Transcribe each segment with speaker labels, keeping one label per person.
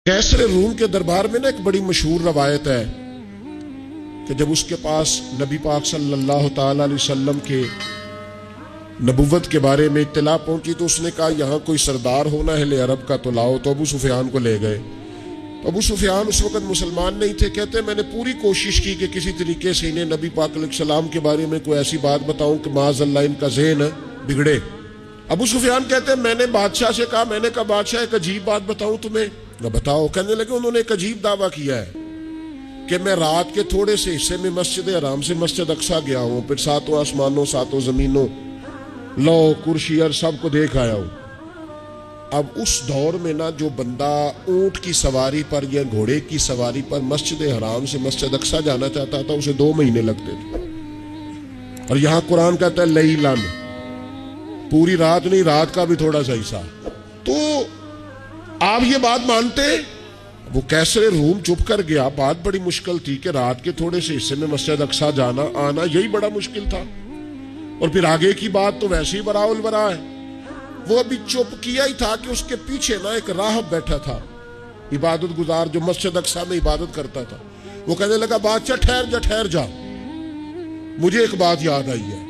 Speaker 1: कैसर room के दरबार में ना एक बड़ी मशहूर रवायत है कि जब उसके पास नबी पाक सल्लल्लाहु ताला अलैहि वसल्लम के नबुव्वत के बारे में इत्तला पहुंची तो उसने कहा यहाँ कोई सरदार होना है ले अरब का तो लाओ। तो अबू सुफियान को ले गए। तो अबू सुफियान उस वक्त मुसलमान नहीं थे। कहते मैंने पूरी कोशिश की कि किसी तरीके से इन्हें नबी पाक अलैहिस्सलाम के बारे में कोई ऐसी बात बताऊं कि माज़अल्लाह इनका ज़हन बिगड़े। अबू सुफियान कहते हैं मैंने बादशाह से कहा, मैंने कहा बादशाह एक अजीब बात बताऊं तुम्हें। बताओ। कहने लगे उन्होंने एक अजीब दावा किया है कि मैं रात के थोड़े से हिस्से में मस्जिद हराम से मस्जिद अक्सा गया हूं, फिर सातों आसमानों सातों जमीनों लो कुर्सी और सबको देख आया हूं। अब उस दौर में ना जो बंदा ऊंट की सवारी पर या घोड़े की सवारी पर मस्जिद हराम से मस्जिद अक्सा जाना चाहता था उसे 2 महीने लगते थे। और यहां कुरान कहता है लैलन, पूरी रात नहीं, रात का भी थोड़ा सा हिस्सा। तो आप ये बात मानते? वो कैसर रूम चुप कर गया। बात बड़ी मुश्किल थी कि रात के थोड़े से हिस्से में मस्जिद अक्सा जाना आना यही बड़ा मुश्किल था। और फिर आगे की बात तो वैसे ही बराउल बरा है। वो अभी चुप किया ही था कि उसके पीछे ना एक राहब बैठा था, इबादत गुजार, जो मस्जिद अक्सा में इबादत करता था। वो कहने लगा बादशाह ठहर जा, मुझे एक बात याद आई है।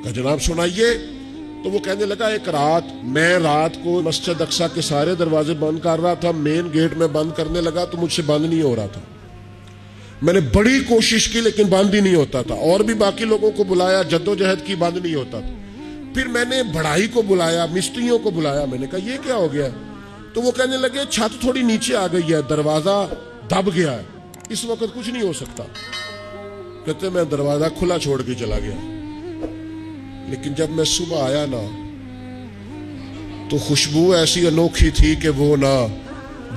Speaker 1: कहा जनाब सुनाइए। तो वो कहने लगा एक रात मैं रात को मस्जिद अक्सा के सारे दरवाजे बंद कर रहा था, मेन गेट में बंद करने लगा तो मुझसे बंद नहीं हो रहा था। मैंने बड़ी कोशिश की लेकिन बंद ही नहीं होता था। और भी बाकी लोगों को बुलाया, जद्दोजहद की, बंद नहीं होता था। फिर मैंने बढ़ाई को बुलाया, मिस्त्रियों को बुलाया। मैंने कहा ये क्या हो गया? तो वो कहने लगे छत थोड़ी नीचे आ गई है, दरवाजा दब गया है, इस वक्त कुछ नहीं हो सकता। कहते मैं दरवाजा खुला छोड़ के चला गया। लेकिन जब मैं सुबह आया ना तो खुशबू ऐसी अनोखी थी कि वो ना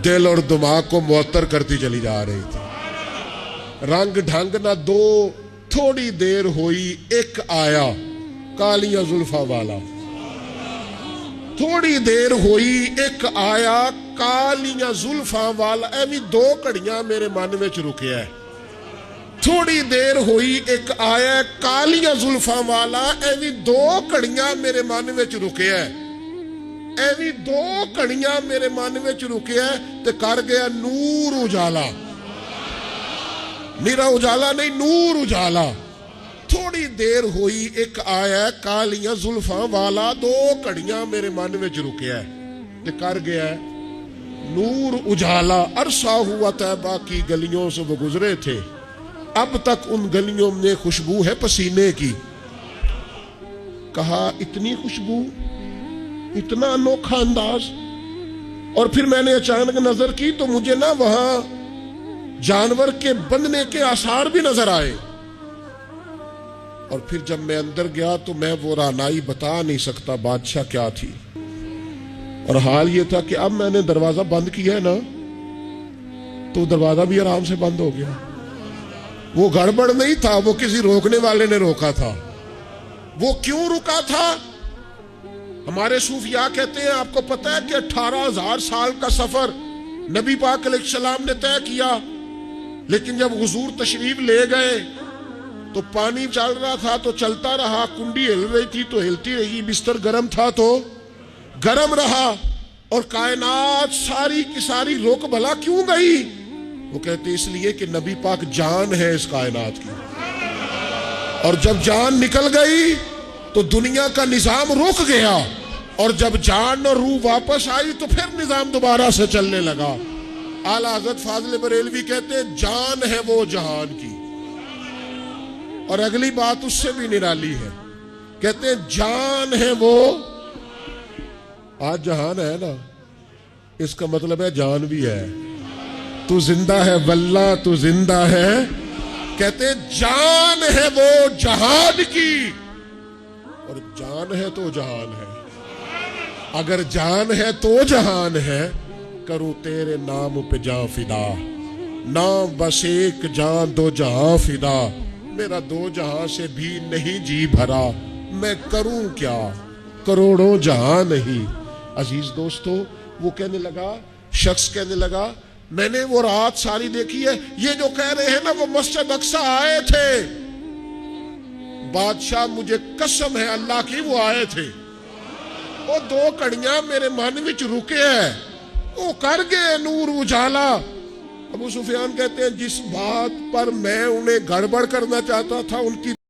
Speaker 1: दिल और दिमाग को मुअत्तर करती चली जा रही थी। रंग ढंग ना दो, थोड़ी देर हुई एक आया कालिया जुल्फा वाला। थोड़ी देर हुई एक आया कालिया जुल्फा वाला। एवी 2 घड़ियां मेरे मन में रुके है। थोड़ी देर हुई एक आया कालिया जुल्फा वाला। एवी 2 घड़ियां मेरे मन में रुके है। एवी 2 घड़ियां मेरे मन में रुके है ते कर गया नूर उजाला। मेरा उजाला नहीं, नूर उजाला। थोड़ी देर हुई एक आया कालिया जुल्फा वाला। 2 घड़ियां मेरे मन में रुके है ते कर गया नूर उजाला। अरसा हुआ तैबा की गलियों से वो गुजरे थे, अब तक उन गलियों में खुशबू है पसीने की। कहा इतनी खुशबू, इतना अनोखा अंदाज। और फिर मैंने अचानक नजर की तो मुझे ना वहां जानवर के बंधने के आसार भी नजर आए। और फिर जब मैं अंदर गया तो मैं वो रानाई बता नहीं सकता बादशाह क्या थी। और हाल ये था कि अब मैंने दरवाजा बंद किया है ना तो दरवाजा भी आराम से बंद हो गया। वो गड़बड़ नहीं था, वो किसी रोकने वाले ने रोका था। वो क्यों रुका था? हमारे सूफिया कहते हैं, आपको पता है कि 18,000 साल का सफर नबी पाक अलैहिस्सलाम ने तय किया। लेकिन जब हुजूर तशरीफ ले गए तो पानी चल रहा था तो चलता रहा, कुंडी हिल रही थी तो हिलती रही, बिस्तर गर्म था तो गर्म रहा। और कायनात सारी की सारी रोक भला क्यों गई? वो कहते इसलिए कि नबी पाक जान है इस कायनात की। और जब जान निकल गई तो दुनिया का निजाम रुक गया। और जब जान और रूह वापस आई तो फिर निजाम दोबारा से चलने लगा। आला हज़रत फाज़िल बरेलवी कहते जान है वो जहान की। और अगली बात उससे भी निराली है, कहते जान है वो। आज जहान है ना, इसका मतलब है जान भी है। तू जिंदा है वल्ला, तू जिंदा है। कहते जान है वो जहान की। और जान है तो जहान है। अगर जान है तो जहान है, करूं तेरे नाम पे जान फिदा। नाम बस एक जान 2 जहां फिदा। मेरा 2 जहां से भी नहीं जी भरा, मैं करूं क्या करोड़ों जहां नहीं। अजीज दोस्तों, वो कहने लगा, शख्स कहने लगा मैंने वो रात सारी देखी है। ये जो कह रहे हैं ना वो मस्जिद अक्सा आए थे। बादशाह मुझे कसम है अल्लाह की वो आए थे। वो 2 घड़ियां मेरे मन में रुके है। वो कर गए नूर उजाला। अबू सुफियान कहते हैं जिस बात पर मैं उन्हें गड़बड़ करना चाहता था उनकी